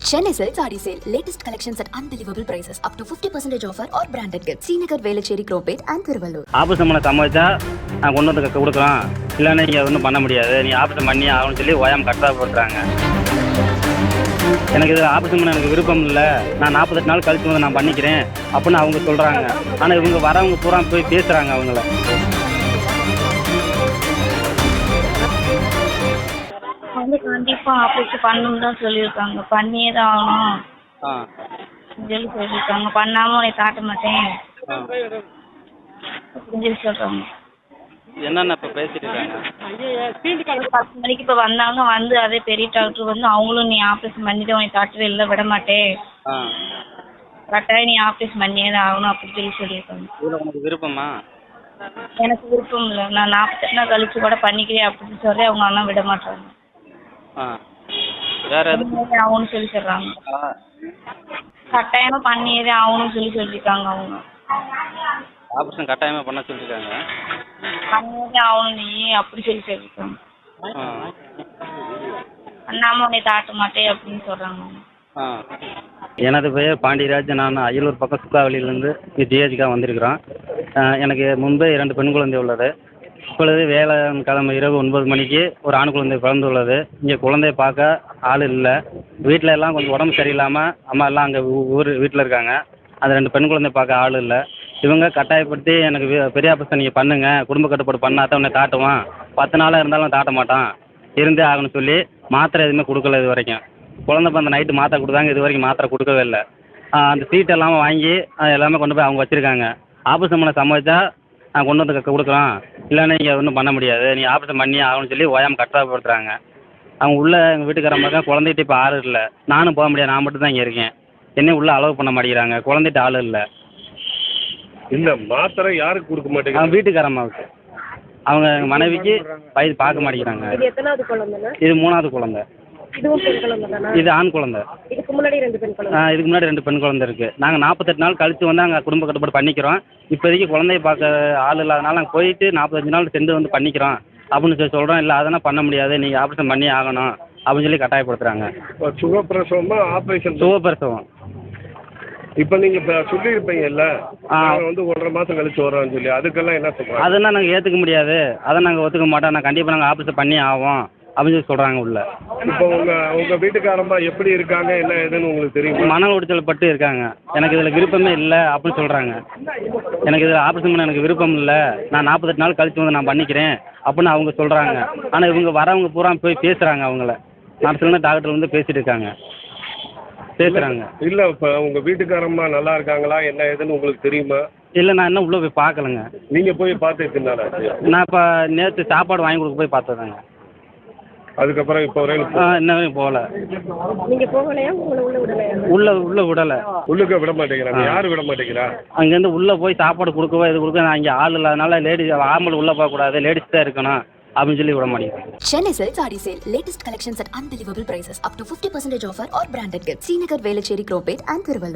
Chennai Silks Saree Sale. Latest collections at unbelievable prices. Up to 50% offer or branded gifts. Srinagar, Velachery, Cropate and Thiruvallur. Office நம்மளை சமாளிச்சா நான் கொண்டு வந்து கொடுக்குறோம், இல்லைன்னா நீங்கள் ஒன்றும் பண்ண முடியாது, நீ ஆபீஸ் பண்ணி ஆகணும்னு சொல்லி ஓயாமல் கஷ்டப்படுத்துறாங்க. எனக்கு இது ஆபீஸ் பண்ண எனக்கு விருப்பம் இல்லை, நான் 48 நாள் கழிச்சு வந்து நான் பண்ணிக்கிறேன் அப்படின்னு அவங்க சொல்கிறாங்க. ஆனால் இவங்க வரவங்க பூரா போய் பேசுகிறாங்க அவங்கள. வந்து கண்டிப்பாக ஆப்ரேஷன் பண்ணணும்னு தான் சொல்லியிருக்காங்க. பண்ணியே தான் ஆகணும் ஆ சொல்லி சொல்லியிருக்காங்க. பண்ணாமல் உன்னை காட்ட மாட்டேன் ஆ அப்படின்னு சொல்லி சொல்கிறாங்க. என்னென்ன இப்போ பேசிட்டு இருக்காங்க? 10 மணிக்கு இப்போ வந்தாங்க. வந்து அதே பெரிய டாக்டர் வந்து அவங்களும் நீ ஆப்ரேஷன் பண்ணிட்டு உன்னை காட்டவே இல்லை, விட மாட்டேன், ஆ கரெக்டாக நீ ஆப்ரேஷன் பண்ணியே தான் ஆகணும் அப்படின்னு சொல்லி சொல்லியிருக்காங்க. இதில் உனக்கு விருப்பமா? எனக்கு விருப்பம் இல்லை, நான் 48 நாள் கழிச்சு கூட பண்ணிக்கிறேன் அப்படின்னு சொல்லி அவங்க அண்ணா விட மாட்டாங்க. ஆ வேறு எது? பண்ணியே ஆகணும்னு சொல்லி சொல்கிறாங்க. கட்டாயமாக பண்ணியே தான் ஆகணும்னு சொல்லி சொல்லியிருக்காங்க. அவங்க ஆப்ரேஷன் கட்டாயமாக பண்ண சொல்லியிருக்காங்க. பண்ணியே ஆகணும் நீ அப்படி சொல்லி சொல்லியிருக்காங்க. ஆ பண்ணாமல் உன்னை காட்ட மாட்டேன் அப்படின்னு சொல்கிறாங்க. ஆ எனது பெயர் பாண்டியராஜ். நான் அரியலூர் பக்கம் சுக்காவளியிலேருந்து இங்கே ஜிஹெச்சுக்காக வந்திருக்கிறோம். எனக்கு முன்பே 2 பெண் குழந்தை உள்ளது. இப்பொழுது கிழமை இரவு 9 மணிக்கு ஒரு ஆண் குழந்தை பிறந்துள்ளது. இங்கே குழந்தைய பார்க்க ஆள் இல்லை. வீட்டில் எல்லாம் கொஞ்சம் உடம்பு சரியில்லாமல் அம்மா எல்லாம் அங்கே வீட்டில் இருக்காங்க. அந்த 2 பெண் குழந்தை பார்க்க ஆள் இல்லை. இவங்க கட்டாயப்படுத்தி எனக்கு பெரிய ஆபரேஷன் நீங்கள் பண்ணுங்கள், குடும்ப கட்டுப்பாடு பண்ணாதான் உன்னை காட்டுவான், 10 நாளாக இருந்தாலும் காட்ட மாட்டான், இருந்தே ஆகணும்னு சொல்லி மாத்திரை எதுவுமே கொடுக்கல இது வரைக்கும். குழந்தை பிறந்த நைட்டு மாத்திரை கொடுத்தாங்க, இது வரைக்கும் மாத்திரை கொடுக்கவே இல்லை. அந்த சீட் எல்லாம் வாங்கி எல்லாமே கொண்டு போய் அவங்க வச்சுருக்காங்க. ஆபரேஷன் பண்ண சமாளித்தா நான் கொண்டு வந்து கொடுக்குறோம், இல்லைன்னா நீங்கள் ஒன்றும் பண்ண முடியாது, நீ ஆபரேஷன் பண்ணி ஆகணும்னு சொல்லி ஓயாமல் கஷ்டப்படுத்துறாங்க. அவங்க உள்ளே எங்கள் வீட்டுக்காரம்மா இருக்காங்க. குழந்தைகிட்ட இப்போ ஆள் இல்லை, நானும் போக முடியாது, நான் மட்டும் தான் இங்கே இருக்கேன். என்னையும் உள்ளே அலோவ் பண்ண மாட்டேங்கிறாங்க. குழந்தைகிட்ட ஆள் இல்லை. இந்த மாத்திரை யாருக்கு கொடுக்க மாட்டேங்க? அவங்க வீட்டுக்காரம்மாவுக்கு, அவங்க எங்கள் மனைவிக்கு வயது பார்க்க மாட்டேங்கிறாங்க. இது எத்தனாவது குழந்தைங்க? இது 3வது குழந்தை. இதுவும் பெண் குழந்தை தானா? இது ஆண் குழந்தை. இதுக்கு முன்னாடி 2 பெண் குழந்தை. இதுக்கு முன்னாடி 2 பெண் குழந்தை இருக்குது. நாங்கள் 48 நாள் கழித்து வந்து அங்கே குடும்ப கட்டுப்பாடு பண்ணிக்கிறோம். இப்போதைக்கு குழந்தைய பார்க்க ஆள் இல்லாதனால நாங்கள் போயிட்டு 45 நாள் சென்று வந்து பண்ணிக்கிறோம் அப்படின்னு சொல்லி சொல்கிறோம். இல்லை அதெல்லாம் பண்ண முடியாது, நீங்கள் ஆப்ரேஷன் பண்ணி ஆகணும் அப்படின்னு சொல்லி கட்டாயப்படுத்துகிறாங்க. சுகப்பிரசவமா ஆப்ரேஷன்? சுகப்பிரசவம். இப்போ நீங்கள் இப்போ சொல்லியிருப்பீங்கல்ல, நாங்கள் வந்து 1.5 மாதம் கழிச்சு வரோம்னு சொல்லி, அதுக்கெல்லாம் என்ன சொல்கிறாங்க? அதெல்லாம் நாங்கள் ஏற்றுக்க முடியாது, அதை நாங்கள் ஒத்துக்க மாட்டோம், நான் கண்டிப்பாக நாங்கள் ஆப்ரேஷன் பண்ணி ஆகும் அப்படின்னு சொல்லி சொல்கிறாங்க உள்ள. இப்போ உங்கள் வீட்டுக்காரம்மா எப்படி இருக்காங்க, என்ன ஏதுன்னு உங்களுக்கு தெரியும்? மன உளைச்சல் பட்டு இருக்காங்க. எனக்கு இதில் விருப்பமே இல்லை அப்படின்னு சொல்கிறாங்க. எனக்கு இதில் ஆப்ரேஷன் பண்ண எனக்கு விருப்பம் இல்லை, நான் 48 நாள் கழிச்சு வந்து நான் பண்ணிக்கிறேன் அப்படின்னு அவங்க சொல்கிறாங்க. ஆனால் இவங்க வரவங்க பூரா போய் பேசுகிறாங்க. அவங்கள நர்ஸுன்னு டாக்டர் வந்து பேசிட்டு இருக்காங்க, பேசுகிறாங்க. இல்லை, இப்போ உங்கள் வீட்டுக்காரம்மா நல்லா இருக்காங்களா, என்ன ஏதுன்னு உங்களுக்கு தெரியுமா? இல்லை, நான் இன்னும் உள்ளே போய் பார்க்கலங்க. நீங்கள் போய் பார்த்து எத்தனை? நான் இப்போ நேற்று சாப்பாடு வாங்கி கொடுக்க போய் பார்த்ததாங்க. அதுக்கப்புறம் இப்போ வரையும் இன்னும் போகல. நீங்க போகலையா? உங்களை உள்ள விடலையா? உள்ள விடலை. உள்ளுக்க விட மாட்டேங்கிறாங்க. யாரும் விட மாட்டேங்கிறா? அங்கேருந்து உள்ளே போய் சாப்பாடு கொடுக்கவோ இது கொடுக்க நான் இங்கே ஆள் இல்லாதனால லேடிஸ் ஆம்பளை உள்ளே போகக்கூடாது, லேடிஸ் தான் இருக்கணும் அப்படின்னு சொல்லி விட மாட்டேங்கிறாங்க. Chennai Silks Saree Sale. Latest collections at unbelievable prices. Up to 50% offer or branded gifts. Srinagar, Velachery, Cropate and Thiruvallur.